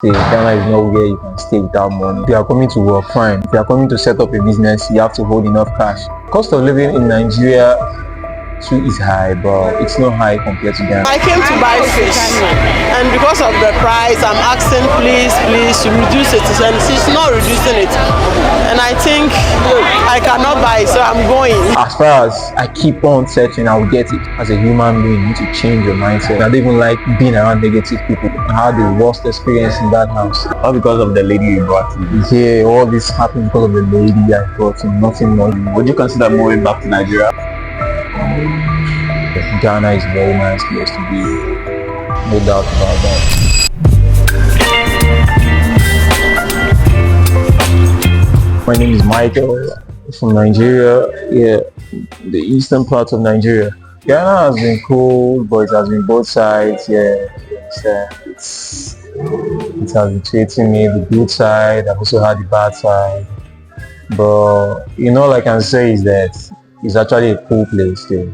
Ghana is not where you can stay without money. If you are coming to work, fine. If you are coming to set up a business, you have to hold enough cash. Cost of living in Nigeria too is high, but it's not high compared to Ghana. I came to buy fish, and because of the price, I'm asking please to reduce it, and she's not reducing it. And I think I cannot buy it, so I'm going. As far as I keep on searching, I will get it. As a human being, you need to change your mindset. I don't even like being around negative people. I had the worst experience in that house. All because of the lady you brought in. Yeah, all this happened because of the lady I brought in, nothing more. Would you consider moving back to Nigeria? Ghana is a very nice place to be, no doubt about that. My name is Michael, from Nigeria, the eastern part of Nigeria. Ghana has been cool, but it has been both sides, it has been treating me the good side. I've also had the bad side, but all I can say is that it's actually a cool place too.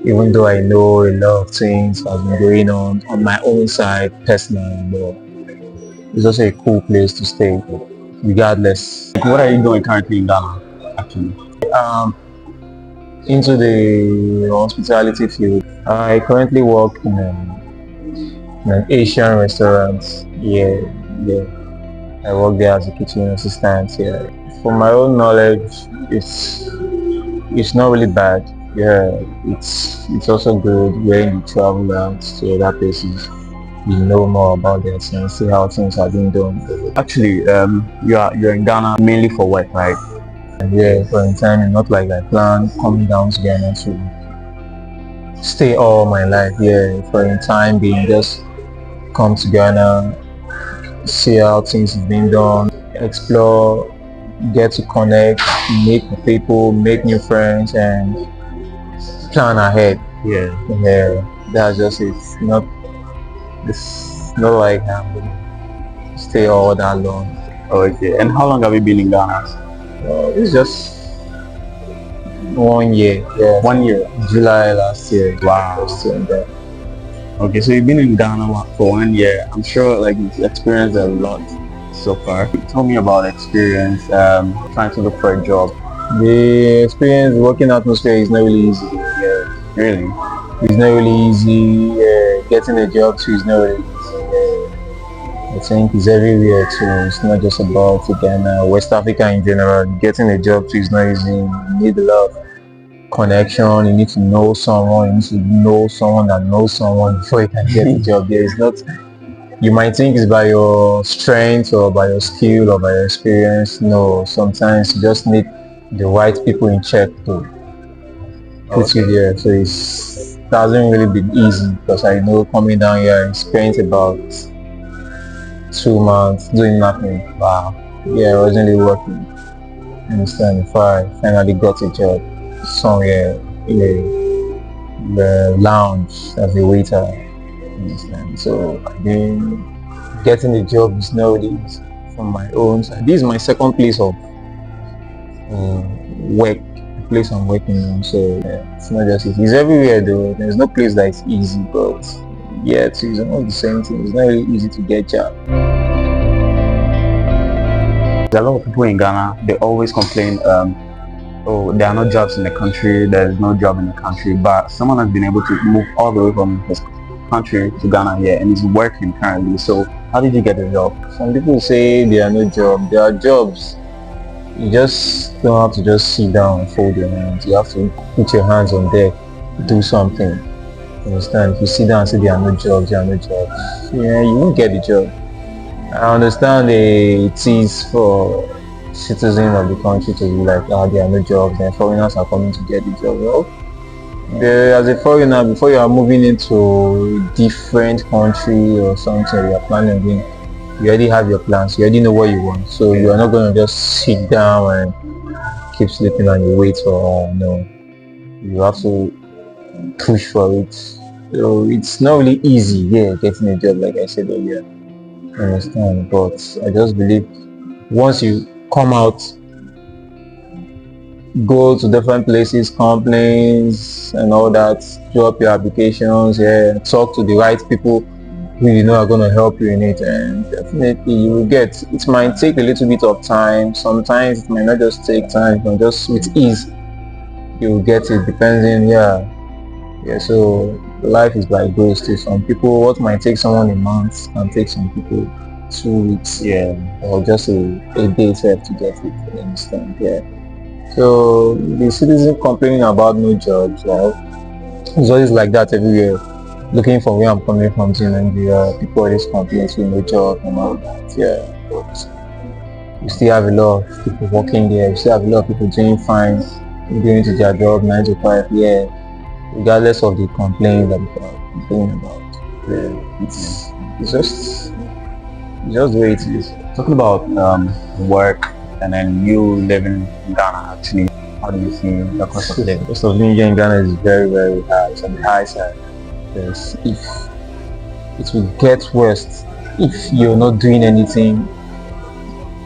Even though I know a lot of things has been going on my own side personally, but it's also a cool place to stay, regardless. What are you doing currently in Ghana, actually? Into the hospitality field. I currently work in an Asian restaurant. I work there as a kitchen assistant. From my own knowledge, it's not really bad. It's also good when you travel out to other places. You know more about their things, see how things are being done. Actually, you're in Ghana mainly for work, right? For a time, not like I plan coming down to Ghana to stay all my life. For a time being, just come to Ghana, see how things are being done, explore, get to connect, meet people, make new friends, and plan ahead. That's just it. It's not like I'm gonna stay all that long. Okay. And how long have you been in Ghana? It's just 1 year. 1 year. July last year. Wow. Okay, so you've been in Ghana for 1 year. I'm sure you've experienced a lot so far. Tell me about experience trying to look for a job. The experience, working atmosphere is not really easy. Really? It's not really easy. Getting a job too is not really easy. I think it's everywhere too. It's not just about Ghana, West Africa in general. Getting a job too is not easy. You need a lot of connection. You need to know someone. You need to know someone that knows someone before you can get a job. You might think it's by your strength or by your skill or by your experience. No, sometimes you just need the right people in check to put you there. So it hasn't really been easy, because I know coming down here I spent about 2 months doing nothing. Wow. I wasn't really working. Understand? Before I finally got a job somewhere in the lounge as a waiter. Understand? So then getting a job is nowadays from my own side. This is my second place of work. Place I'm working on, so it's not just easy. It's everywhere though. There's no place that is easy, but it's all the same thing. It's not really easy to get job. There's a lot of people in Ghana, they always complain, there are no jobs in the country, there's no job in the country, but someone has been able to move all the way from his country to Ghana here and is working currently. So how did you get a job? Some people say there are no jobs. There are jobs. You just don't have to just sit down and fold your hands. You have to put your hands on deck, do something. You understand? If you sit down and say there are no jobs, you won't get the job. I understand it is for citizens of the country to be like, there are no jobs, and foreigners are coming to get the job. Well, as a foreigner, before you are moving into a different country or something, you are planning again. You already have your plans, you already know what you want, so you are not going to just sit down and keep sleeping and you wait for no. You have to push for it. So it's not really easy getting a job, like I said earlier. I understand, but I just believe once you come out, go to different places, companies and all that, drop your applications, talk to the right people who you know are going to help you in it, and definitely you will get. It might take a little bit of time. Sometimes it might not just take time, but just with ease you will get it, depending. Yeah, so life is like grace to some people. What might take someone a month can take some people 2 weeks, or just a day itself to get it. You understand? Yeah. So the citizen complaining about no jobs, well, it's always like that everywhere. Looking from where I'm coming from to Nigeria, people always complain to no job and all that. Yeah, but you still have a lot of people working there. You still have a lot of people doing fine, going to their job 9 to 5. Yeah, regardless of the complaint that people are complaining about. Yeah, it's just the way it is. Talking about work and then you living in Ghana, actually, how do you see the cost of living? The cost of living here in Ghana is very, very high. It's on the high side. Yes, if it will get worse if you're not doing anything,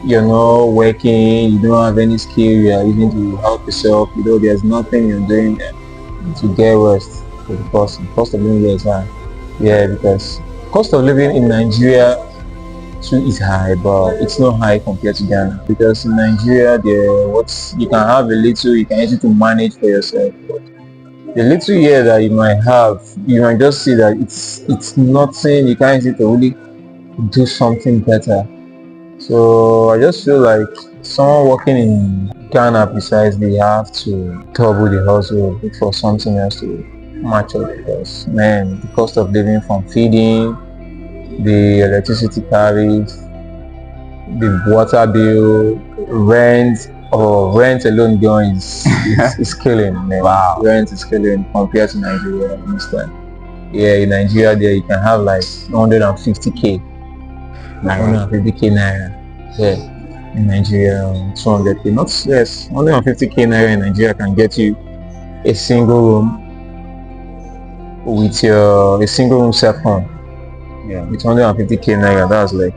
you're not working, you don't have any skill, you are using to help yourself, there's nothing you're doing, it will get worse because the cost of living here is high. Yeah, because cost of living in Nigeria too is high, but it's not high compared to Ghana, because in Nigeria you can have a little, you can use it to manage for yourself, but the little here that you might have, you might just see that it's nothing, you can't use it to really do something better. So I just feel like someone working in Ghana precisely have to double the hustle, look for something else to match up, because man, the cost of living, from feeding, the electricity tariff, the water bill, rent alone going is killing, man. Wow. Rent is killing compared to Nigeria, you understand? Yeah, in Nigeria there you can have like 150k. 150k naira. Yeah. In Nigeria, 200k. Not less. 150k naira in Nigeria can get you a single room with a single room cell phone. Yeah. With 150k naira, that's like,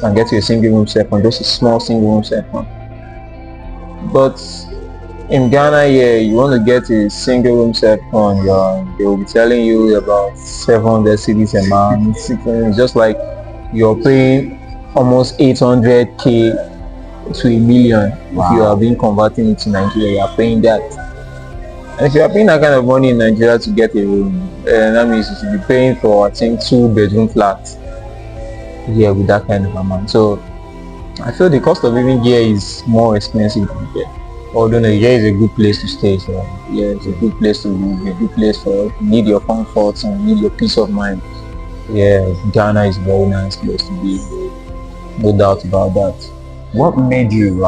can get you a single room cell phone, just a small single room cell phone. But in Ghana, you want to get a single room cell phone, they will be telling you about 700 cedis a month. It's just like you're paying almost 800k to a million. Wow. If you are being converting it to Nigeria, you are paying that. And if you are paying that kind of money in Nigeria to get a room, that means you should be paying for, I think, 2-bedroom flats here with that kind of amount. So I feel the cost of living here is more expensive than here. Although Nigeria is a good place to stay, so yeah, it's a good place to live, a good place for you need your comfort and need your peace of mind. Yeah, Ghana is a very nice place to be, no doubt about that. What made you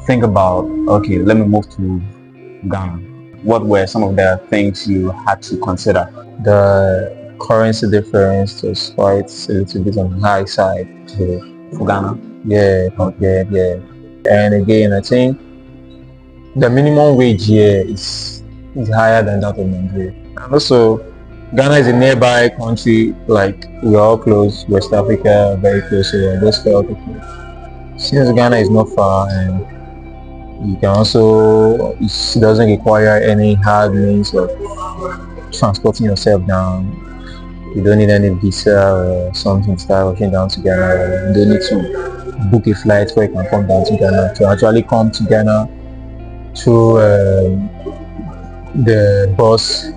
think about, okay, let me move to Ghana? What were some of the things you had to consider? The currency difference was quite a little bit on the high side for Ghana. Yeah, compared, yeah. And again, I think the minimum wage here is higher than that of Nigeria. And also, Ghana is a nearby country, like we're all close, West Africa, very close, so I just felt okay. Since Ghana is not far, and you can also, it doesn't require any hard means of transporting yourself down. You don't need any visa or something to start rushing down to Ghana. You don't need to book a flight where you can come down to Ghana. To actually come to Ghana through the bus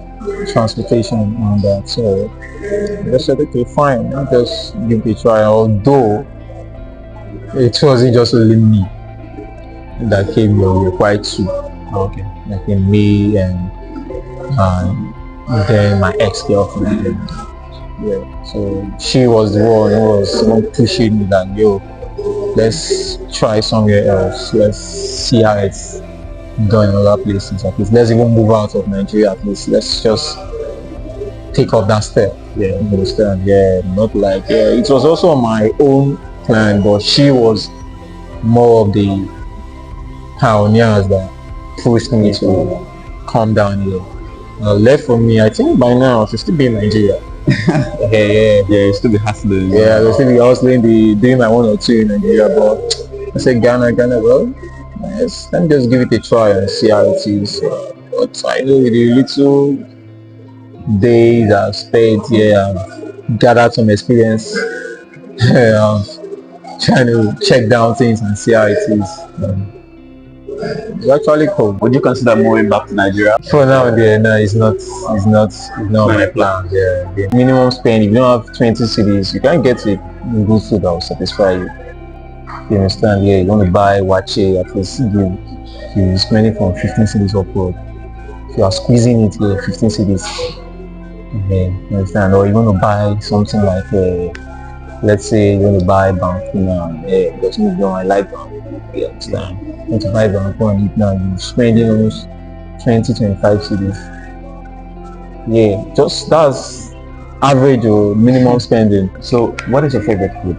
transportation and that. So I just said, okay, fine, I'll just give it a try. Although it wasn't just only me that came here, we were quite two. Okay. Like in me and then my ex-girlfriend. Yeah. So she was the one who was pushing me that, yo, let's try somewhere else. Let's see how it's done in other places. At least let's even move out of Nigeria. At least let's just take off that step. Yeah, you understand? Yeah, not like, yeah. It was also my own plan, but she was more of the pioneers that pushed me to come down here. Left for me, I think by now I should still be in Nigeria. Yeah, you still be hustling. Yeah, I will still be hustling, doing my 1 or 2 in Nigeria, but I said Ghana, well, yes, let me just give it a try and see how it is. But I know with the little days I've spent here, I've gathered some experience of trying to check down things and see how it is. It's actually cool. Would you consider moving back to Nigeria? For now, no, it's not on my plan. Yeah, the minimum spend. If you don't have 20 cities, you can't get it good food that will satisfy you. You understand? Yeah, you want to buy wache, at least you're spending from 15 cities upward. If you are squeezing it, 15 cities. You understand? Or you want to buy something like, let's say you want to buy Banku now. Because you don't like Banku. You understand? You want to buy Banku and eat now. You're spending almost 20-25 cities. Yeah, just that's average or minimum spending. So, what is your favorite food?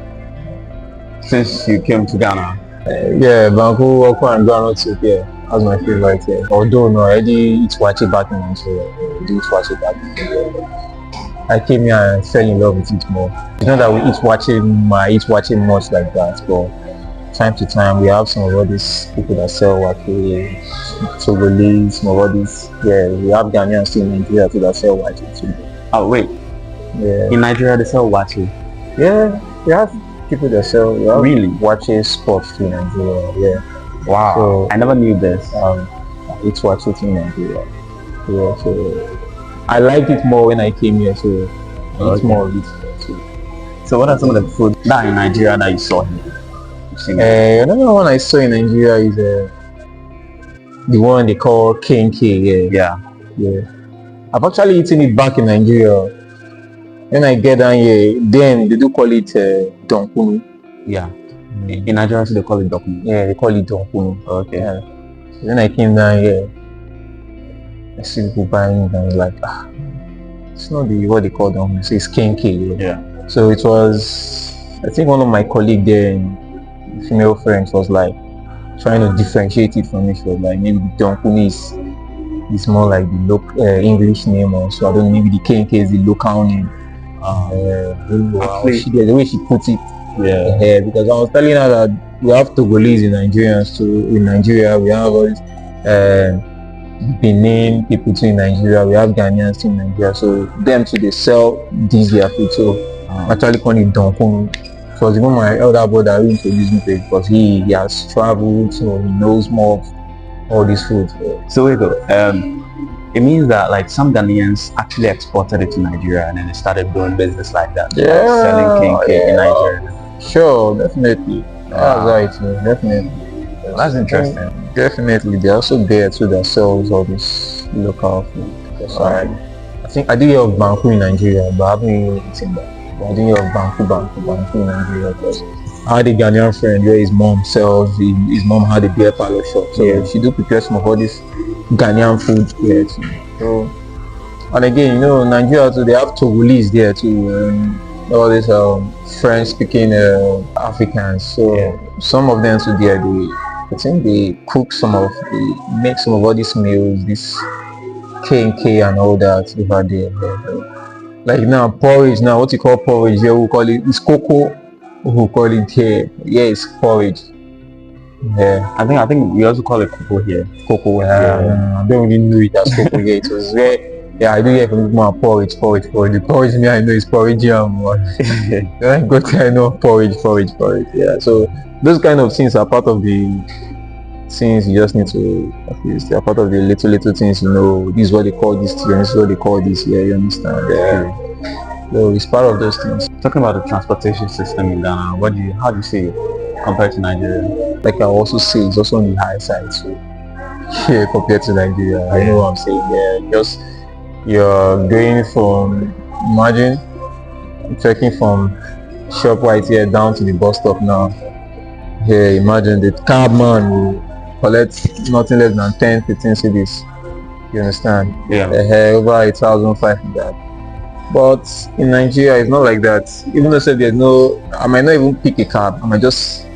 Since you came to Ghana? Yeah, Banku, Okwa and groundnut soup, yeah. That's my favorite, yeah. Although, no, I already eat wache back in Nigeria. I do eat wache back in Nigeria. I came here and fell in love with it more. It's not that we eat wache much like that, but time to time we have some of all these people that sell wache, Togolese, some of all these, yeah, we have Ghanaians too in Nigeria too that sell wache too. Oh, wait. Yeah. In Nigeria, they sell wache? Yeah, we have people that sell really wache spots too in Nigeria, yeah. Wow, so, I never knew this. It's wache in Nigeria. Yeah, so I liked it more when I came here, so I eat more of it too. So what are some of the food that in Nigeria that you saw here? Another one I saw in Nigeria is the one they call kenke. Yeah. I've actually eaten it back in Nigeria. When I get down here, then they do call it donkunu. Yeah. In Nigeria, so they call it donkunu. Yeah, they call it donkunu. Okay. Yeah. When I came down here, I see people buying it and it's like, it's not what they call donkunu. So it's kenke. Yeah. So it was, I think one of my colleagues there, female friends, was like trying to differentiate it from me. She was like, maybe the donkunu is more like the local English name, or so I don't know, maybe the kenke is the local name. The way she put it, because I was telling her that we have Togolese in Nigerians too. In Nigeria, we have all these Benin people too in Nigeria. We have Ghanaians too in Nigeria. So them too, they sell these their food. So actually call it donkunu. So even my elder brother who introduced me to it because he has traveled, so he knows more of all these foods. So wait, it means that like some Ghanaians actually exported it to Nigeria and then they started doing business like that. Yeah, selling kenke in Nigeria. Sure, definitely. That's right, definitely. That's interesting. Definitely, they're also there too that sells all this local food. I think I do hear of Banku in Nigeria, but I haven't really eaten that. But I do hear of Banku in Nigeria because I had a Ghanaian friend where his mom sells. His mom had a beer parlor shop, so she do prepare some of all this Ghanaian food here too. So, and again, Nigeria too, they have Togolese there too. All these French speaking Africans. So some of them too there, I think they make some of all these meals, this K and all that over there. Like now porridge, now what you call porridge here, we call it's cocoa. We call it here. Yeah, it's porridge. Yeah, I think we also call it cocoa here. Cocoa. I don't really know it as cocoa here. It was very. Yeah, I do hear from people porridge. The porridge me I know is porridge jam. Then I got to know porridge. Yeah, so those kind of things are part of the things you just need to, at least they are part of the little things, this is what they call this here, this is what they call this here, you understand? Yeah. So it's part of those things. Talking about the transportation system in Ghana, how do you see it compared to Nigeria? Like I also say, it's also on the high side, so yeah, compared to Nigeria. I know what I'm saying. Yeah, just you're going from, imagine trekking from ShopRite here down to the bus stop now. Yeah, imagine the cabman will collect nothing less than 10-15 cedis. You understand? Yeah. Over 1,500. But in Nigeria, it's not like that. Even though there's no, I might not even pick a cab. I might just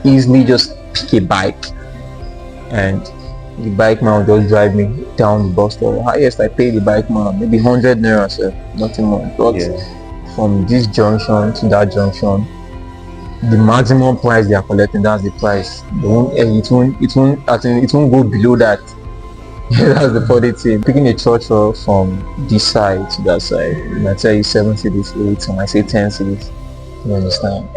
easily just pick a bike, and the bike man will just drive me down the bus stop. Highest I pay the bike man maybe 100 naira, sir, nothing more. But from this junction to that junction, the maximum price they are collecting, that's the price. It won't go below that. That's the funny thing. Picking a trotro from this side to that side, I tell you 7 cities, 8, and I say 10 cities. You understand?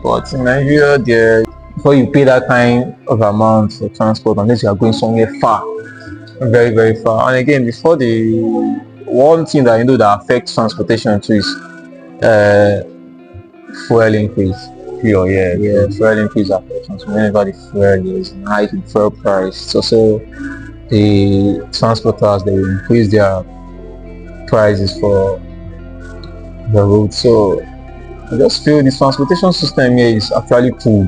But in Nigeria, there before you pay that kind of amount for transport, unless you are going somewhere far, very very far. And again, before the one thing that that affects transportation too is uh, fuel increase. Fuel, yeah. Yeah, fuel increase affects transport. Whenever the fuel is high, the fuel price. So the transporters, they will increase their prices for the road. So I just feel this transportation system here is actually cool.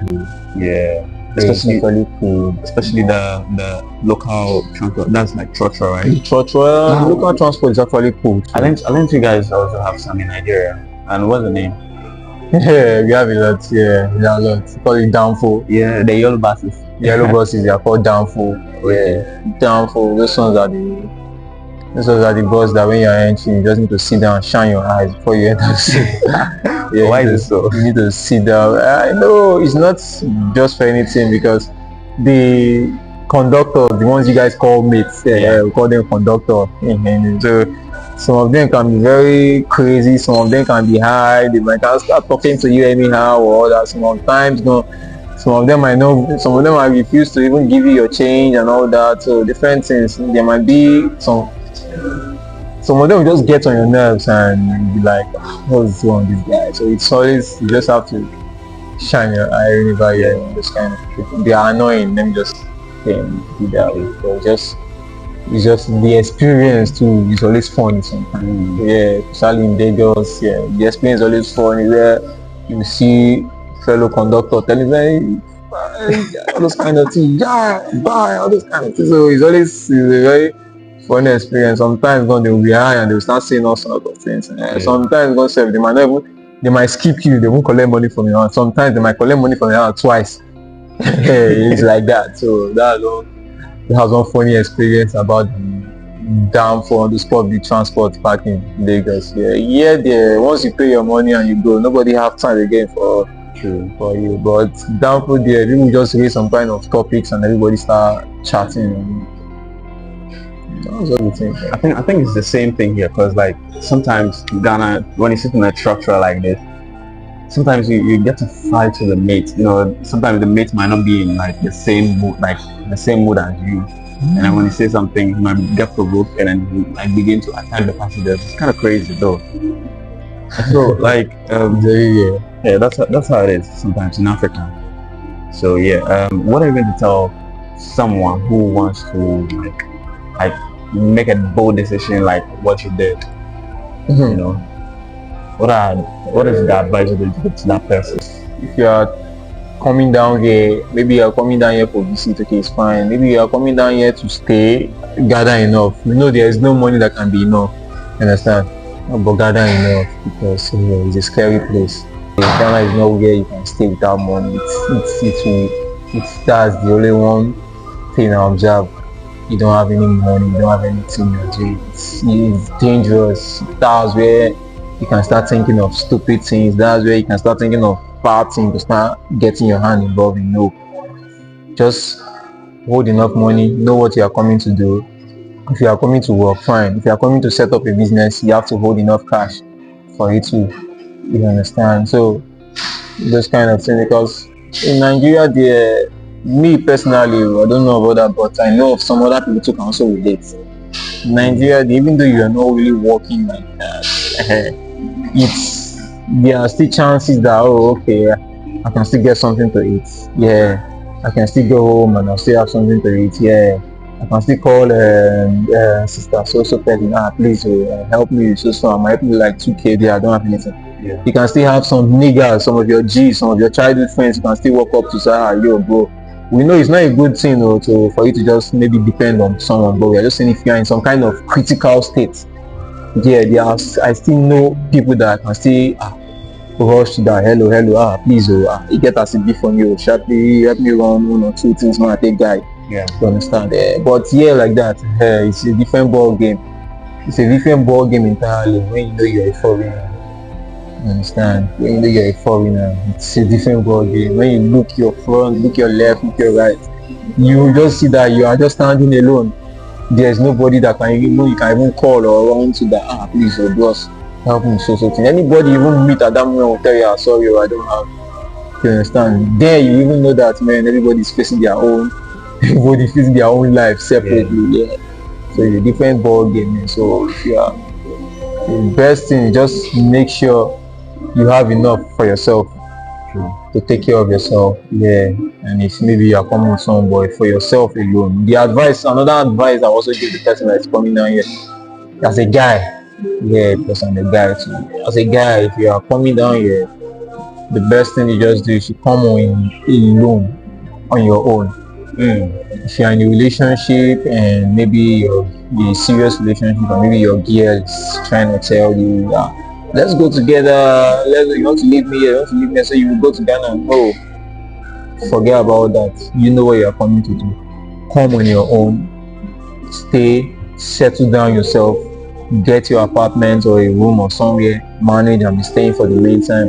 Yeah. It's actually cool. Especially the local transport. That's like Trotro, right? Trotro, local transport is actually cool. I learned you guys also have some in Nigeria. And what's the name? Yeah, we have a lot. Yeah, we have a lot. We call it Danfo. Yeah, the yellow buses. Yellow buses, they are called Danfo. Yeah, Danfo. Those ones are the bus that when you're entering, you just need to sit down and shine your eyes before you enter the seat. Yeah, why is it so? You need to sit down. I know it's not just for anything, because the conductors, the ones you guys call mates, we call them conductor. So some of them can be very crazy, some of them can be high, they might start talking to you anyhow or that. Sometimes some of them might know, some of them might refuse to even give you your change and all that. So different things. There might be some of them will just get on your nerves and be like, what's wrong with this guy? So it's always, you just have to shine your eye whenever you're in this kind of trip. They are annoying, let me just be that way. But it's just the experience too is always fun sometimes. Yeah, especially in Lagos, the experience is always fun where you see fellow conductor telling them all those kind of things, bye, all those kind of things. So it's a very fun experience. Sometimes they will be high and they will start saying all sorts of things. Sometimes they might skip you, they won't collect money from you. Sometimes they might collect money from you twice. It's like that. So that was one funny experience about Danfo on the public transport back in Lagos. There once you pay your money and you go, nobody have time again for you. But Danfo there, people just raise some kind of topics and everybody start chatting. That's what we think. I think it's the same thing here, because like sometimes Ghana, when you sit in a structure like this, sometimes you get to fight with the mate. Sometimes the mate might not be in like the same mood, as you. And then when you say something, you might get provoked and then you like begin to attack the passengers. It's kind of crazy though. So like that's how it is sometimes in Africa. So what are you going to tell someone who wants to like make a bold decision like what you did? What is the advice you give to that person? If you are coming down here, maybe you are coming down here for visit, okay, it's fine. Maybe you are coming down here to stay, gather enough. There is no money that can be enough, understand? But gather enough, because it's a scary place. Ghana is not where you can stay without money. That's the only one thing I observe. You don't have any money, you don't have anything to do. It's dangerous. That's where you can start thinking of stupid things. That's where you can start thinking of bad things to start getting your hand involved in. Just hold enough money, know what you are coming to do. If you are coming to work, fine. If you are coming to set up a business, you have to hold enough cash for it too. You understand? So those kind of things, because in Nigeria, me personally, I don't know about that, but I know of some other people too can also relate. In Nigeria, even though you are not really working like that, there are still chances that I can still get something to eat. I can still go home and I'll still have something to eat. I can still call sister so person, please help me so I might be like 2K there, I don't have anything. You can still have some niggas, some of your G's, some of your childhood friends. You can still walk up to say, yo bro, we know it's not a good thing for you to just maybe depend on someone, but we are just saying if you are in some kind of critical state, I still know people that can still rush that, hello, please, you get us a bit from you, sharply help me run 1 or 2 things, man, take guy. You understand? But like that, it's a different ball game. It's a different ball game entirely when you're a foreigner. You understand? When you're a foreigner, it's a different ball game. When you look your front, look your left, look your right, you just see that you are just standing alone. there's nobody that you can even call or run to that, please, your boss, help me so thing. Anybody you even meet at that moment will tell you, sorry, I don't have. You understand? There you even know that, man, everybody's facing their own, everybody facing their own life separately. Yeah. So it's a different ball game. Man. So yeah, the best thing is just make sure you have enough for yourself to take care of yourself. Yeah. And if maybe you are coming with somebody, for yourself alone. Another advice I also give the person that's coming down here, as a guy, yeah, because I'm a guy too. As a guy, if you are coming down here, the best thing you just do is you come on alone on your own. If you're in a relationship and maybe you're in a serious relationship, or maybe your girl is trying to tell you, let's go together, you want to leave me here, so you will go to Ghana. No, forget about that. You know what you're coming to do. Come on your own, stay, settle down yourself, get your apartment or a room or somewhere, manage and be staying for the meantime.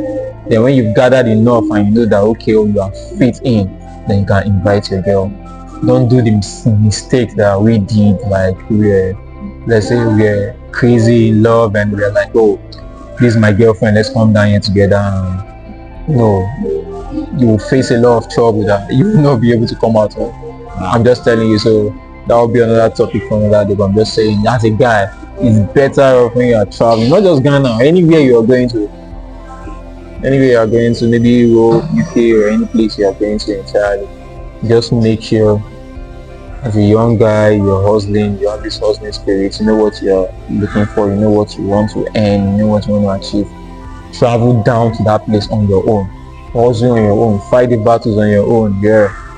Then when you've gathered enough and you know that you are fit in, then you can invite your girl. Don't do the mistake that we did, like let's say we're crazy in love and we're like, this is my girlfriend, let's come down here together. No, you will face a lot of trouble that you will not be able to come out of. I'm just telling you. So that will be another topic for another day, but I'm just saying, as a guy, it's better off when you are traveling, not just Ghana, anywhere you are going to, maybe Europe, UK, or any place you are going to entirely. Just make sure, as a young guy, you're hustling, you have this hustling spirit, you know what you're looking for, you know what you want to earn, you know what you want to achieve. Travel down to that place on your own, hustle on your own, fight the battles on your own,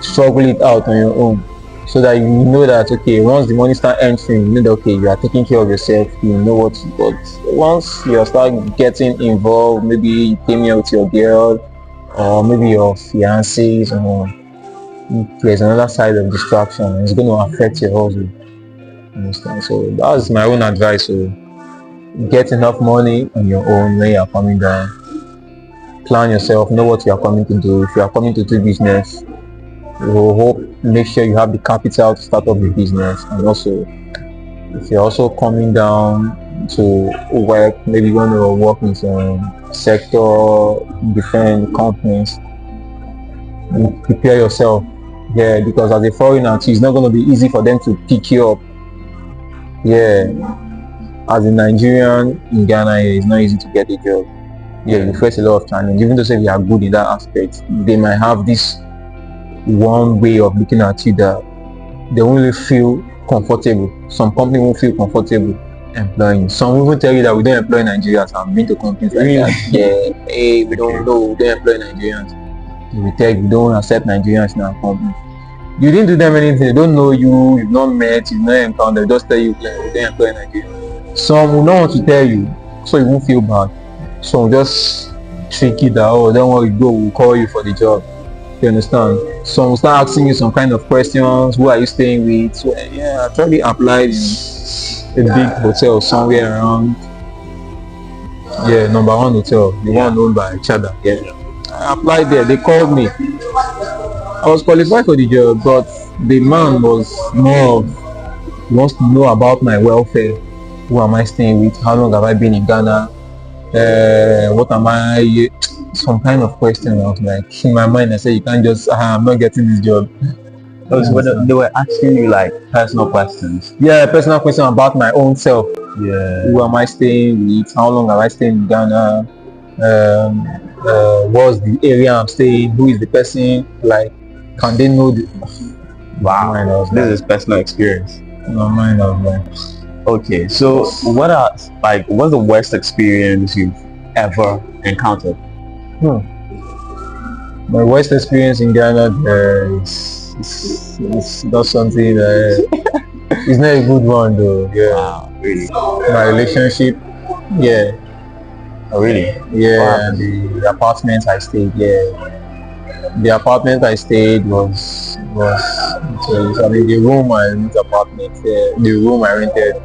struggle it out on your own, so that you know that, once the money start entering, you know that, you are taking care of yourself, you know what you got. Once you start getting involved, maybe you came here with your girl, or maybe your fiancés, there's another side of distraction. It's going to affect your hustle. Understand? So that's my own advice. So get enough money on your own when you are coming down. Plan yourself, know what you are coming to do. If you are coming to do business, make sure you have the capital to start up the business. And also, if you're also coming down to work, maybe you want to work in some sector, different companies, prepare yourself. Yeah, because as a foreigner, it's not going to be easy for them to pick you up. Yeah, as a Nigerian in Ghana, it's not easy to get a job. Yeah, you face a lot of challenge. Even though you are good in that aspect, they might have this one way of looking at you that they won't really feel comfortable. Some company won't feel comfortable employing. Some even tell you that we don't employ Nigerians. I've been to companies like that. Yeah, hey, we don't employ Nigerians. We tell you, we don't accept Nigerians in our company. You didn't do them anything, they don't know you, you've not met, you've not encountered, just tell you, we don't employ Nigerians. Some will not want to tell you, so you won't feel bad. Some just trick you that, don't worry, go, we'll call you for the job. You understand? Some will start asking you some kind of questions, who are you staying with? So I actually applied in a big hotel somewhere around, number 1 hotel, the one owned by Chada. I applied there, they called me. I was qualified for the job, but the man was more of, he wants to know about my welfare. Who am I staying with? How long have I been in Ghana? What am I? Some kind of question. I was like, in my mind, I said, you can't just, I'm not getting this job. So they were asking you like personal questions. Yeah, personal question about my own self. Yeah. Who am I staying with? How long have I stayed in Ghana? What's the area I'm staying? Who is the person? Like, can they know the... Wow, this is personal experience. No, mine was like... Okay, so what's the worst experience you've ever encountered? My worst experience in Ghana is not something it's not a good one though. Yeah. Wow, really? My relationship, yeah. Oh, really? Yeah, Wow. and the apartment I stayed, the apartment I stayed was the room I rented apartment, the room I rented,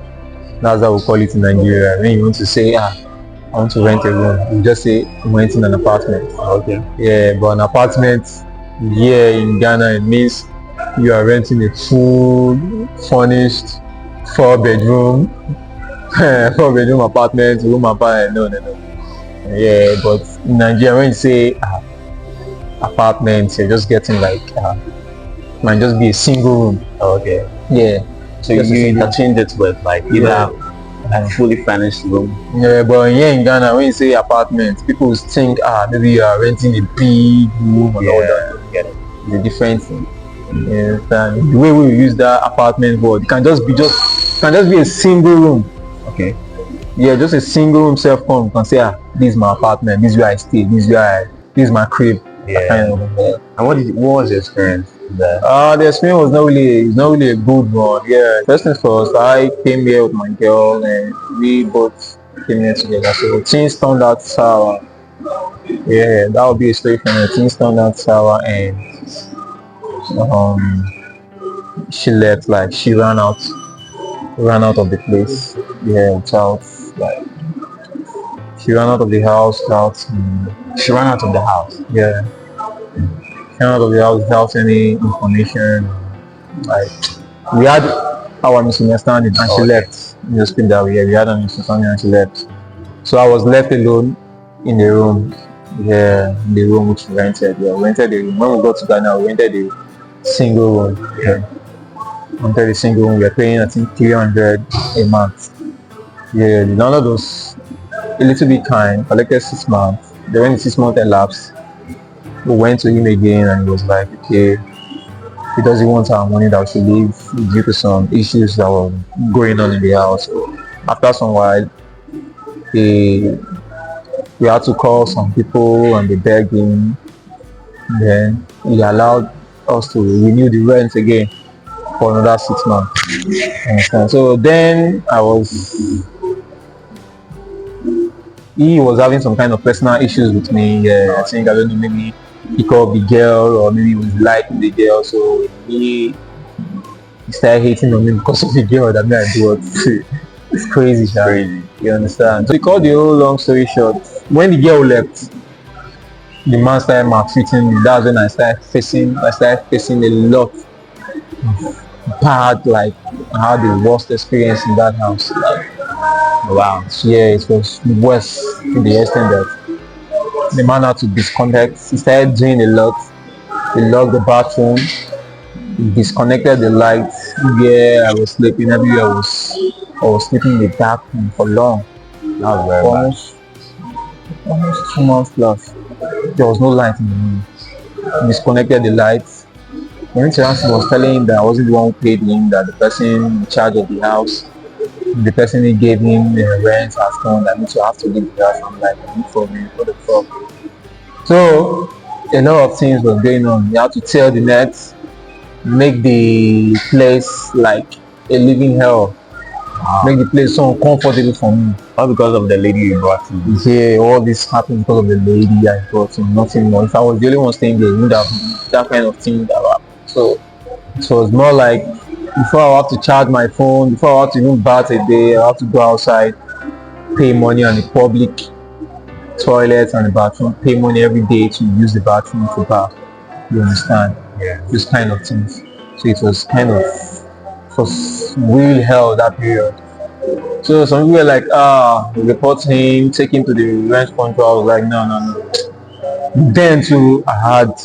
that's how we call it in Nigeria. When you want to say, I want to rent a room, you just say I'm renting an apartment. Okay. Yeah, but an apartment here in Ghana, it means you are renting a full furnished 4 bedroom, 4 bedroom apartment, room apartment. No. Yeah, but in Nigeria, when you say apartment, you're just getting like might just be a single room. Okay. Yeah. So Just a you single- interchange it with like either a fully furnished room. Yeah, but here in Ghana, when you say apartment, people think maybe you are renting a big room and all that. Get it. It's a different thing. Yeah, and the way we use that apartment word, it can just be a single room. Okay. Yeah, just a single room self home. You can say, this is my apartment, this is where I stay, this is my crib. Yeah. Kind of, And what was your experience there? the experience was not really a good one. Yeah. First and first, I came here with my girl and we both came here together. So things turned out sour. Yeah, that would be a story for me. Things turned out sour and she left, like she ran out of the place. Yeah, without like she ran out of the house without She ran out of the house. yeah. She ran out of the house without any information. Like we had our misunderstanding and she left. Just put that way. We had a misunderstanding and she left. So I was left alone in the room. Yeah, in the room which we rented. Yeah, we rented the room. When we got to Ghana, we rented a single room. Yeah. Rented a single room. We were paying I think 300 a month. Yeah, the landlord was a little bit kind, collected 6 months. Then when the 6 months elapsed, we went to him again and he was like, okay, he doesn't want our money that we should leave due to some issues that were going on in the house. So after some while, we had to call some people and they begged him. Then he allowed us to renew the rent again for another 6 months. Understand? So then he was having some kind of personal issues with me. Yeah, I think, I don't know, maybe he called the girl or maybe he was liking the girl. So he started hating on me because of the girl that I do it. It's crazy, Sha. Crazy. You understand? So he called the whole long story short. When the girl left, the man started maltreating me. That's when I started facing a lot of bad, like I had the worst experience in that house. Like, wow. So yeah, it was worse to the extent that the man had to disconnect. He started doing a lot. He locked the bathroom, he disconnected the lights. Yeah, I was sleeping everywhere. I was sleeping in the dark room for long. That was very bad. Almost 2 months plus. There was no light in the room. He disconnected the lights. When he was telling him that I wasn't the one who paid him, that the person in charge of the house, the person who gave him the rent has gone, that means you have to leave the house. I'm like, for me, what the fuck? So a lot of things was going on. You have to tell the net, make the place like a living hell. Make the place so uncomfortable for me. All because of the lady you brought in. Yeah, all this happened because of the lady I brought in, nothing more. If I was the only one staying there, would have that kind of thing that happened. So it was more like before I have to charge my phone, before I have to even bath a day, I have to go outside, pay money on the public toilets and the bathroom, pay money every day to use the bathroom to bath. You understand? Yeah. This kind of things. So it was real hell that period. So some people were like, report him, take him to the rent control. I was like, no. Then too, I had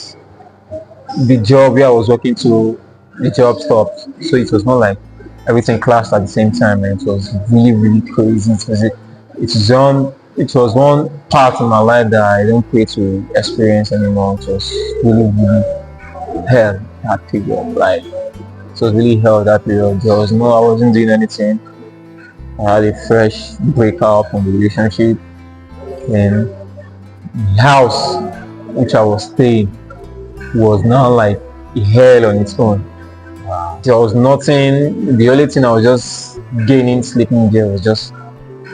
the job where I was working to, the job stopped. So it was not like everything clashed at the same time, and it was really, really crazy. It was one part of my life that I don't pray to experience anymore. It was really, really hell that period. Like, it was really hell that period. I wasn't doing anything. I had a fresh breakup from the relationship, and the house which I was staying was not like a hell on its own. There was nothing. The only thing I was just gaining sleeping there was just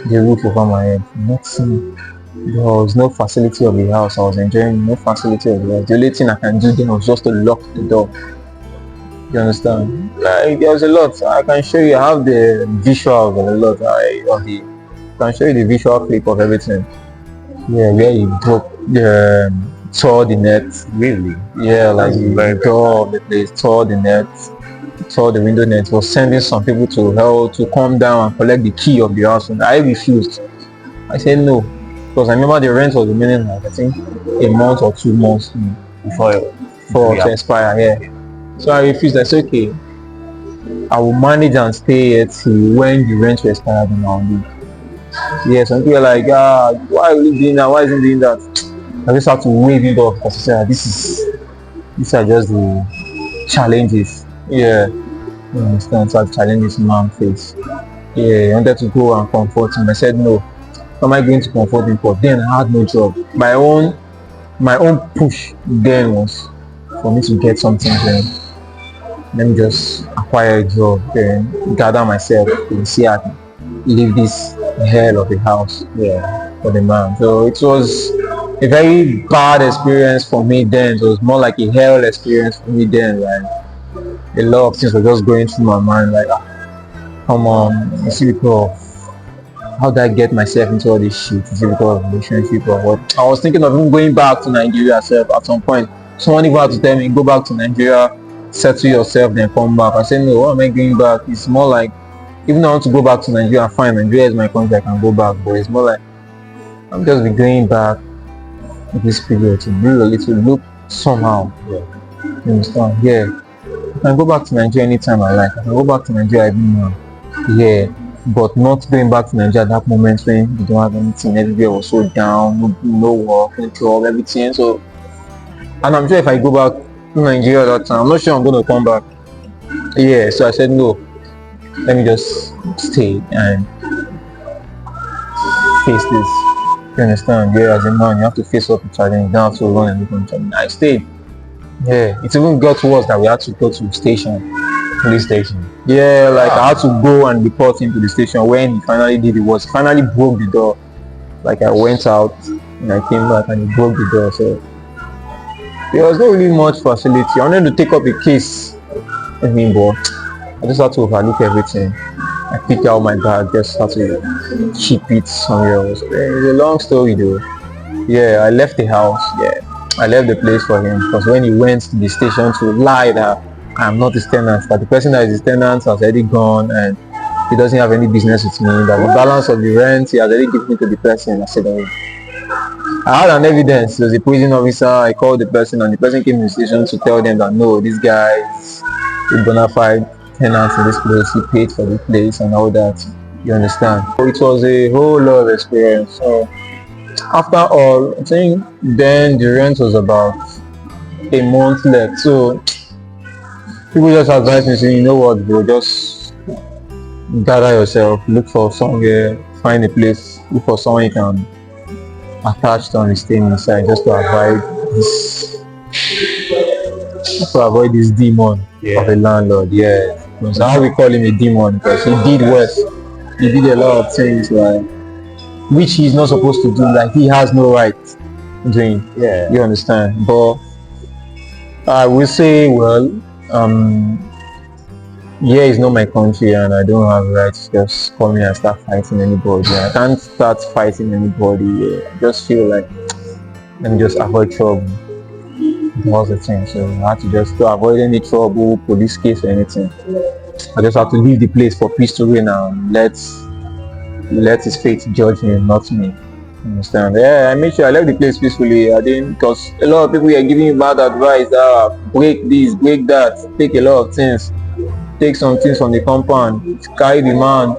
the roof over my head. Nothing. There was no facility of the house. I was enjoying no facility of the house. The only thing I can do then was just to lock the door. You understand? Like, there's a lot. I can show you. I have the visual of a lot. I can show you the visual clip of everything. Yeah, where he tore the net. Really? Yeah, like the door of the place, tore the net. saw the window net, was sending some people to hell to come down and collect the key of the house, and I refused. I said no, because I remember the rent was remaining like I think a month or 2 months before to expire. Yeah, so I refused. I said okay, I will manage and stay here till when the rent will expire, then I'll leave. Yeah, some people are like, why are you doing that? Why is he doing that? I just have to wave it off because I said these are just the challenges. Yeah, you understand? So challenges man face. Yeah, I wanted to go and comfort him. I said no. How am I going to comfort him for? Then I had no job. My own push then was for me to get something then. Let me just acquire a job, then gather myself and see how I can leave this hell of a house for the man. So it was a very bad experience for me then. It was more like a hell experience for me then. Like a lot of things were just going through my mind, like come on, you see because how did I get myself into all this shit? Is it because of relationship or what? I was thinking of even going back to Nigeria at some point. Someone even had to tell me, go back to Nigeria, settle yourself, then come back. I said, no, what am I going back? It's more like, even though I want to go back to Nigeria, fine, Nigeria is my country, I can go back. But it's more like, I'm just be going back in this period to do a little look somehow. You understand? Yeah. I can go back to Nigeria anytime I like. I can go back to Nigeria even now. Yeah. But not going back to Nigeria at that moment when you don't have anything, everybody was so down, no work, no job, everything. So, and I'm sure if I go back to Nigeria at that time, I'm not sure I'm going to come back. Yeah, so I said no, let me just stay and face this. You understand? Yeah, as a man, you have to face up the challenge, you don't have to run and look on challenge. I stayed. Yeah, it even got worse that we had to go to the station. Police station. Yeah, like I had to go and report him to the station when he finally did it. Was finally broke the door. Like I went out and I came back and he broke the door. So there was not really much facility. I wanted to take up a case. I mean, but I just had to overlook everything. I picked out my bag, just had to keep it somewhere else. It's a long story though. Yeah, I left the house. Yeah, I left the place for him because when he went to the station to lie that I'm not his tenant, that the person that is his tenant has already gone and he doesn't have any business with me, that the balance of the rent he has already given to the person. I said, oh. I had an evidence. There was a prison officer. I called the person and the person came to the station to tell them that no, this guy is a bona fide tenant in this place. He paid for the place and all that. You understand? So it was a whole lot of experience. So after all, I think then the rent was about a month left. So people just advise me saying, you know what, bro, just gather yourself, look for somewhere, find a place, look for someone you can attach to and stay inside just to avoid this demon of a landlord. Yeah. So how we call him a demon because he did worse. He did a lot of things like which he's not supposed to do, like he has no right doing. Yeah. You understand? But I will say, well, yeah, it's not my country and I don't have rights to just come here and start fighting anybody. I can't start fighting anybody. Yeah. I just feel like let me just avoid trouble. That was the thing. So I had to just to avoid any trouble, police case or anything. I just have to leave the place for peace to reign and let his fate judge me, not me. Understand? Yeah, I made sure I left the place peacefully. I didn't, because a lot of people are giving me bad advice. Break this, break that, take a lot of things, take some things from the compound, carry the man.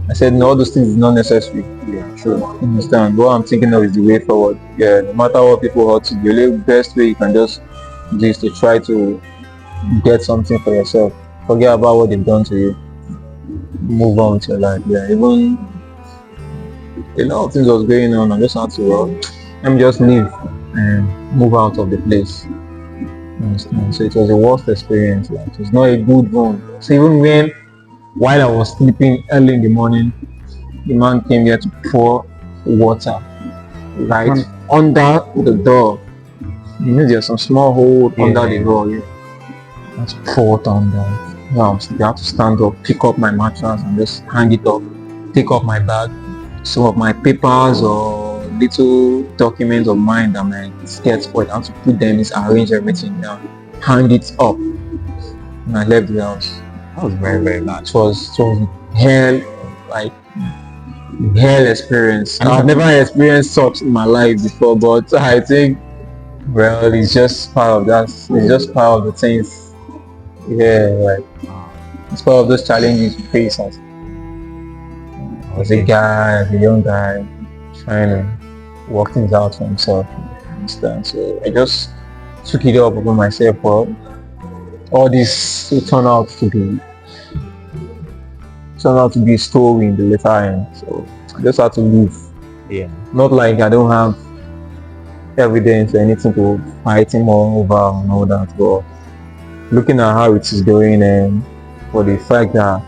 I said no, all those things is not necessary. Yeah, sure. Understand? What I'm thinking of is the way forward. Yeah, no matter what people hurt you, the best way you can just do is to try to get something for yourself. Forget about what they've done to you. Move on with your life. Yeah, even a lot of things was going on. I just had to let me just leave and move out of the place. Understand? So it was a worst experience. Like, it was not a good one. So even while I was sleeping early in the morning, the man came here to pour water right under the door. You know there's some small hole under the door. Yeah. I had to pour water on that. I had to stand up, pick up my mattress and just hang it up, take off my bag, some of my papers or little documents of mine that my get spoiled. I have to put them in, arrange everything down, hang it up. and I left the house. That was very, very bad. It was hell, like hell experience. I've never experienced such in my life before, but I think, well, it's just part of that. It's just part of the things. Yeah, like it's part of those challenges you face as a guy, as a young guy, trying to work things out for himself. You understand? So I just took it up upon myself. Well, all this will turn out to be a story in the later end. So I just had to leave. Yeah. Not like I don't have evidence or anything to fight him over and all that, but looking at how it is going and for the fact that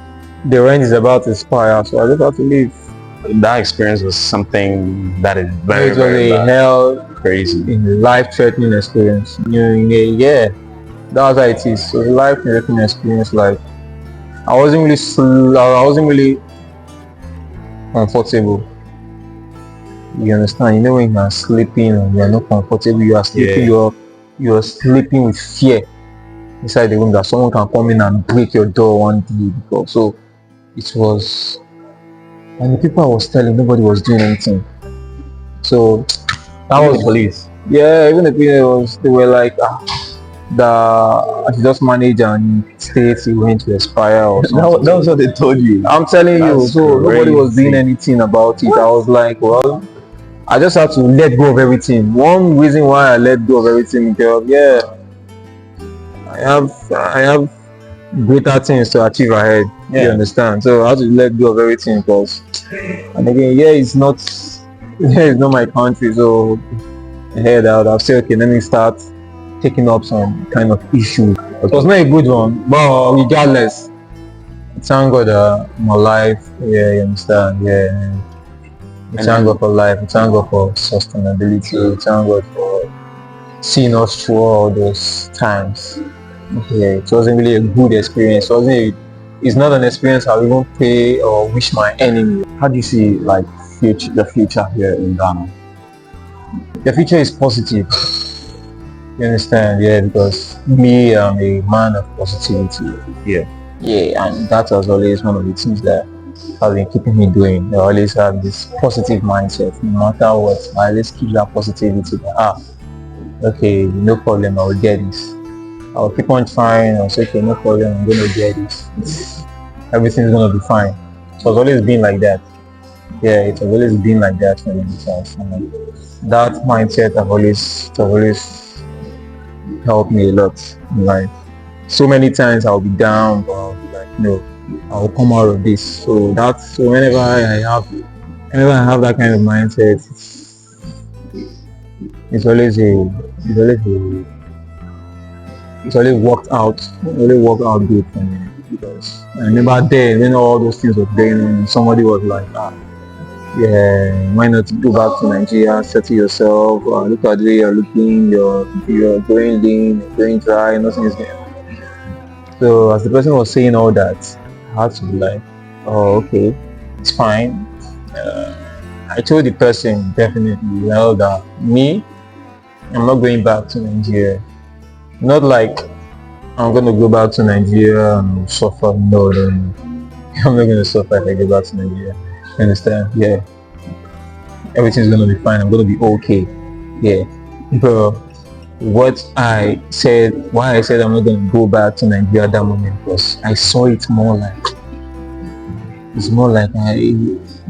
the rent is about to expire, so I just have to leave. That experience was something that is very, It was very a bad. hell Crazy. in life-threatening experience. Yeah, that's how it is. So life-threatening experience. Like I wasn't really comfortable. You understand? You know when you are sleeping and you are not comfortable, you are sleeping. Yeah. You are sleeping with fear inside the room that someone can come in and break your door one day. Because so it was, and the people I was telling, nobody was doing anything. So that Even was the police. Yeah, even the people they were like, he just managed and states he went to expire or something. That was what they told you. I'm telling you, That's so nobody was doing crazy. anything about it. I was like, well, I just had to let go of everything. One reason why I let go of everything, because yeah, I have greater things to achieve ahead. You Yeah. understand? So I had to let go of everything because, and again, it's not my country. So ahead, I would have said, okay, let me start taking up some kind of issue. It was not a good one, but regardless, thank God I'm alive. Yeah, you understand? Yeah. We thank God for life. We thank God for sustainability. We thank God for seeing us through all those times. Yeah, it wasn't really a good experience. It's not an experience I even pray or wish my enemy. How do you see like the future here in Ghana? The future is positive. You understand? Yeah, because me, I'm a man of positivity. Yeah, and that was always one of the things that has been keeping me going. I always have this positive mindset. No matter what, I always keep that positivity. Okay, no problem, I will get this. I'll keep on trying. I'll say, okay, no problem, I'm going to get this. Everything's going to be fine. So it's always been like that. Yeah, it's always been like that for me. That mindset have always helped me a lot in life. So many times I'll be down, but I'll be like, no, I'll come out of this. So whenever I have that kind of mindset, it's always worked out. It always worked out good for me because I remember then when all those things were going on, somebody was like, yeah, why not go back to Nigeria, settle yourself, look at the way you're looking, you're going lean, you're going dry, nothing is going on. So as the person was saying all that, I had to be like, oh, okay, it's fine. I told the person definitely, well, that me, I'm not going back to Nigeria. Not like I'm going to go back to Nigeria and suffer. No. I'm not going to suffer if I go back to Nigeria. You understand? Yeah. Everything's going to be fine. I'm going to be okay. Yeah. But why I said I'm not going to go back to Nigeria at that moment was I saw it more like, it's more like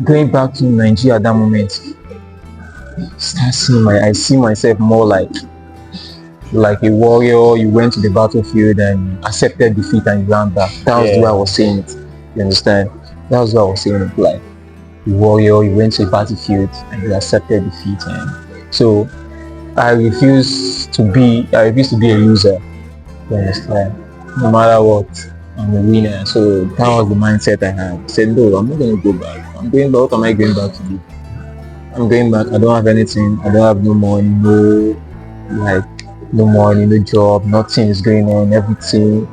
going back to Nigeria at that moment. I see myself more like a warrior. You went to the battlefield and accepted defeat and you ran back. That was the way I was saying it. You understand? That was what I was saying it, like a warrior. You went to the battlefield and you accepted defeat. And so I refuse to be a loser. You understand? No matter what, I'm a winner. So that was the mindset I had. I said, no, I'm not going to go back. I'm going back. What am I going back to do? I'm going back. I don't have anything. I don't have no money, no money, no job, nothing is going on, everything.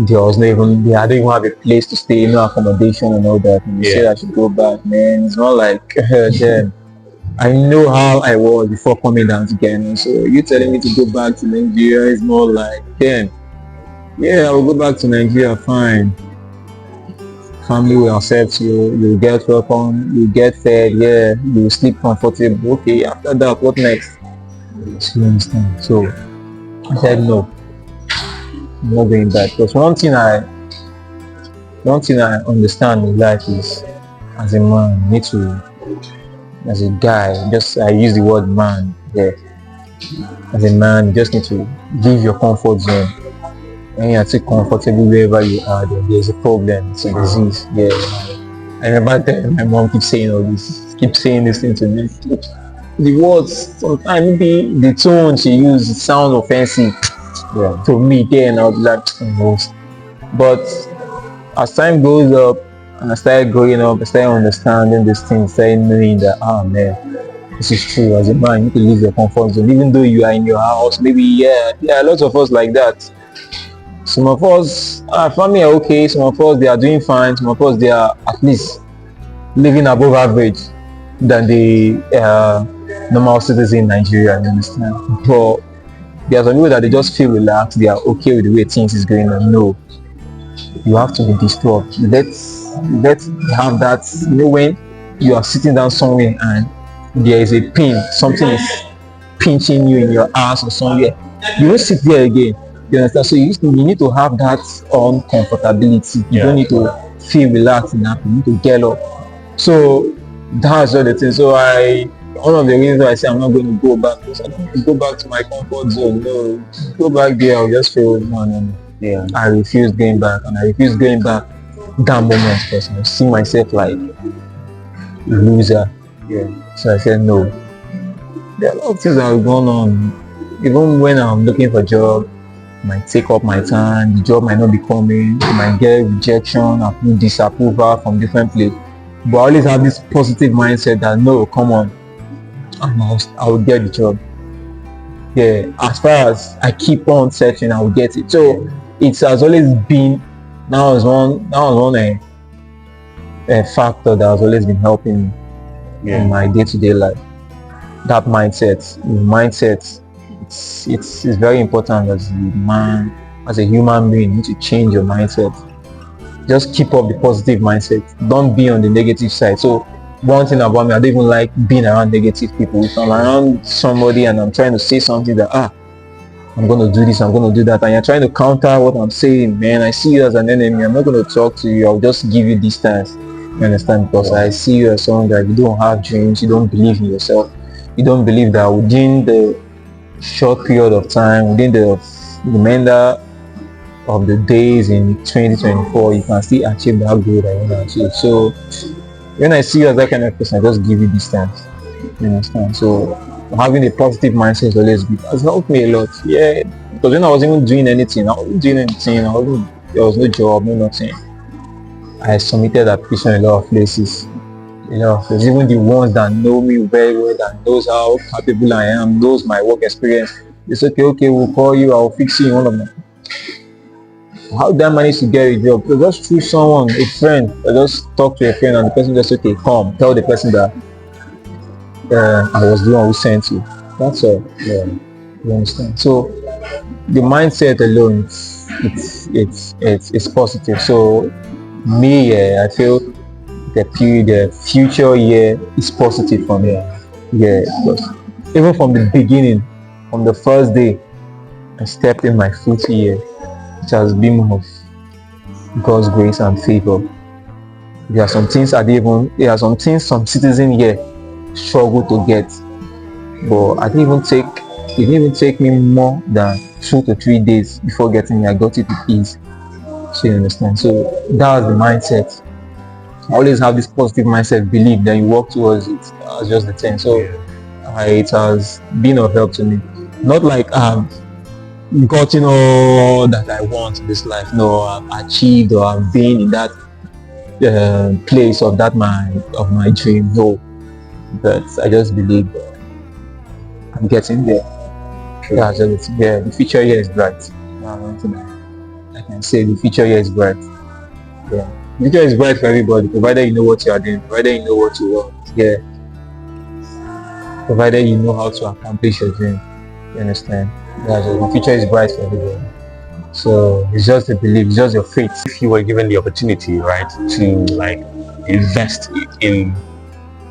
I don't even have a place to stay, no accommodation and all that. And you say I should go back, man. It's not like then I know how I was before coming down to Ghana. So you telling me to go back to Nigeria is more like then Yeah, I will go back to Nigeria, fine. Family will accept you, you get welcome, you get fed, yeah, you sleep comfortable. Okay, after that, what next? So you understand? So I said no, I'm not going back. Because one thing I understand in life is as a man, you need to, as a guy, just I use the word man, yeah. As a man, you just need to leave your comfort zone. When you are too comfortable wherever you are, then there's a problem, it's a disease. Yeah. I remember telling my mom keep saying all this, keep saying this thing to me. The words, sometimes maybe the tone she used sounds offensive, Yeah. to me then I was like, oh, but as time goes up and I started growing up, I started understanding these things, started knowing that, ah man, this is true. As a man, you need to leave your comfort zone, even though you are in your house. Maybe, yeah, there are lots of us like that. Some of us, our family are okay. Some of us, they are doing fine. Some of us, they are at least living above average than the normal citizen in Nigeria. You understand? But there are some people that they just feel relaxed. They are okay with the way things is going on. No, you have to be disturbed. Let's have that. You know, when you are sitting down somewhere and there is a pin, something is pinching you in your ass or somewhere, you don't sit there again. You understand? So you need to have that uncomfortability. You don't need to feel relaxed enough. You need to get up. So that's all the thing. So one of the reasons why I say I'm not going to go back, because I don't want to go back to my comfort zone. No, go back there, I'll just feel no. Yeah. I refuse going back, and I refuse going back that moment because I see myself like a loser. Yeah. So I said no. There are a lot of things that have gone on. Even when I'm looking for a job, it might take up my time. The job might not be coming. I might get rejection, disapproval from different places. But I always have this positive mindset that no, come on, I will get the job. Yeah, as far as I keep on searching, I will get it. So it has always been a factor that has always been helping me in my day-to-day life. That mindset, it's very important as a man, as a human being. You need to change your mindset. Just keep up the positive mindset. Don't be on the negative side. So one thing about me, I don't even like being around negative people. If I'm around somebody and I'm trying to say something that I'm going to do this, I'm going to do that, and you're trying to counter what I'm saying, man, I see you as an enemy. I'm not going to talk to you. I'll just give you distance. You understand? Because I see you as someone that you don't have dreams, you don't believe in yourself. You don't believe that within the short period of time, within the remainder of the days in 2024, you can still achieve that goal that you want to achieve. So when I see you as that kind of person, I just give you distance. You understand? So having a positive mindset is always good. Has helped me a lot. Yeah, because when I wasn't even doing anything, there was no job, no nothing. I submitted application in a lot of places. Even the ones that know me very well, that knows how capable I am, knows my work experience. It's okay, we'll call you, I'll fix you in one of them. How did I manage to get a job? Just through someone, a friend. I just talk to a friend and the person just come, tell the person that I was the one who sent you. That's all. Yeah, you understand? So the mindset alone, it's positive. So me, I feel the future year is positive for me. Yeah, because even from the beginning, from the first day I stepped in my foot here, it has been of God's grace and favor. There are some things some citizens here struggle to get, but it didn't even take me more than 2 to 3 days before getting it. I got it with ease. So you understand? So that was the mindset. I always have this positive mindset, believe, then you work towards it. That's just the thing. So it has been of help to me. Not like I've gotten all that I want in this life. No, I've achieved or I've been in that place of my dream. No, but I just believe I'm getting there. Yeah, the future here is bright. I can say the future here is bright. Yeah, the future is bright for everybody, provided you know what you are doing, provided you know what you want. Yeah, provided you know how to accomplish your dream. You understand? Yeah, so the future is bright for everybody. So it's just a belief, it's just your faith. If you were given the opportunity, right, to like invest in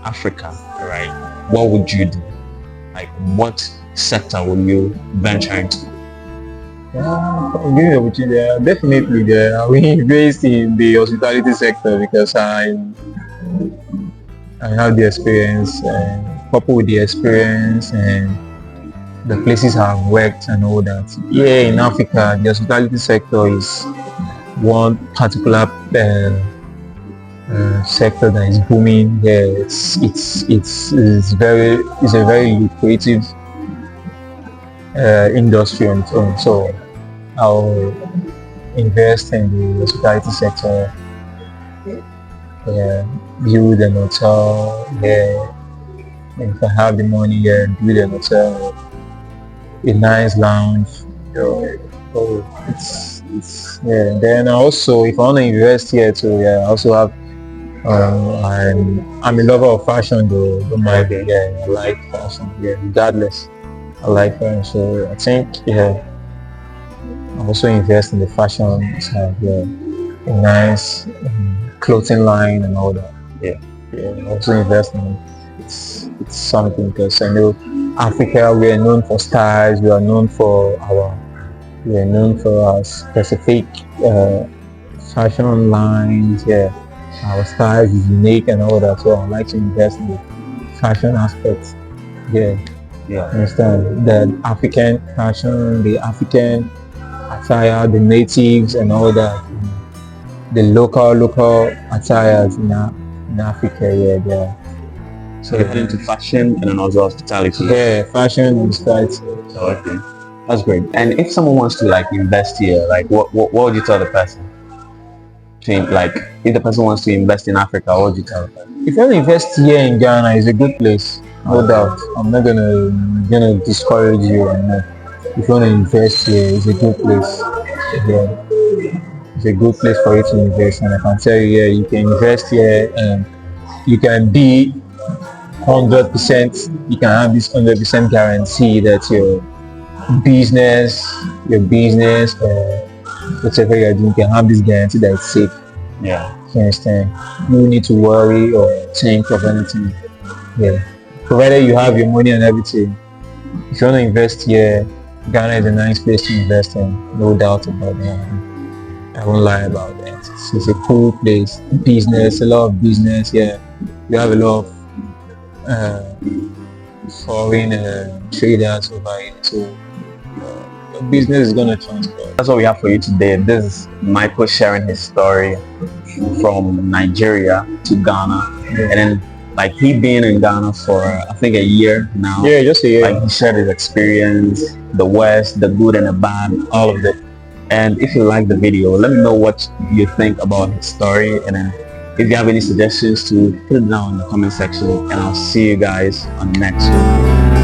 Africa, right, what would you do? Like, what sector will you venture into? Give me the opportunity. Definitely, there. We invest in the hospitality sector because I have the experience, and coupled with the experience and the places I've worked and all that. Here in Africa, the hospitality sector is one particular sector that is booming. Yeah, it's a very lucrative industry on its own. So I'll invest in the hospitality sector. Yeah, build an hotel. Yeah, if I have the money, yeah, build an hotel, a nice lounge. Oh, it's yeah. Then also, if I want to invest here too, yeah, I also have. I'm a lover of fashion though. Don't mind it. Yeah, I like fashion. Yeah, regardless, I like fashion. So I think yeah, I also invest in the fashion side. Yeah, a nice clothing line and all that. Yeah, yeah. I also invest in it. It's something because I know Africa, we are known for styles. We are known for our specific fashion lines. Yeah, our style is unique and all that. So I like to invest in the fashion aspects. Yeah, Yeah, understand the African fashion, the African attire, the natives and all that. The local attires in Africa. Yeah, yeah. so you're into fashion and then also hospitality. Yeah, fashion and style. Okay, that's great. And if someone wants to like invest here, like what would you tell the person? Like, if the person wants to invest in Africa, what would you tell them? If you want to invest here in Ghana, it's a good place, no doubt. I'm not gonna discourage you. If you want to invest here, it's a good place. Yeah, it's a good place for you to invest, and I can tell you, yeah, you can invest here, and you can be 100%. You can have this 100% guarantee that your business, whatever you're doing, can have this guarantee that it's safe. Yeah. You understand? You don't need to worry or think of anything. Yeah. Provided you have your money and everything. If you want to invest here, Ghana is a nice place to invest in, no doubt about that. I won't lie about that. It's a cool place. Business, a lot of business. Yeah, you have a lot of foreign traders over here, so business is gonna transfer. That's what we have for you today. This is Michael sharing his story from Nigeria to Ghana, and then like he being in Ghana for I think a year now. Yeah, just a year. Like he shared his experience, the West, the good and the bad, all of it. And if you like the video, let me know what you think about his story, and then if you have any suggestions to put it down in the comment section, and I'll see you guys on the next one.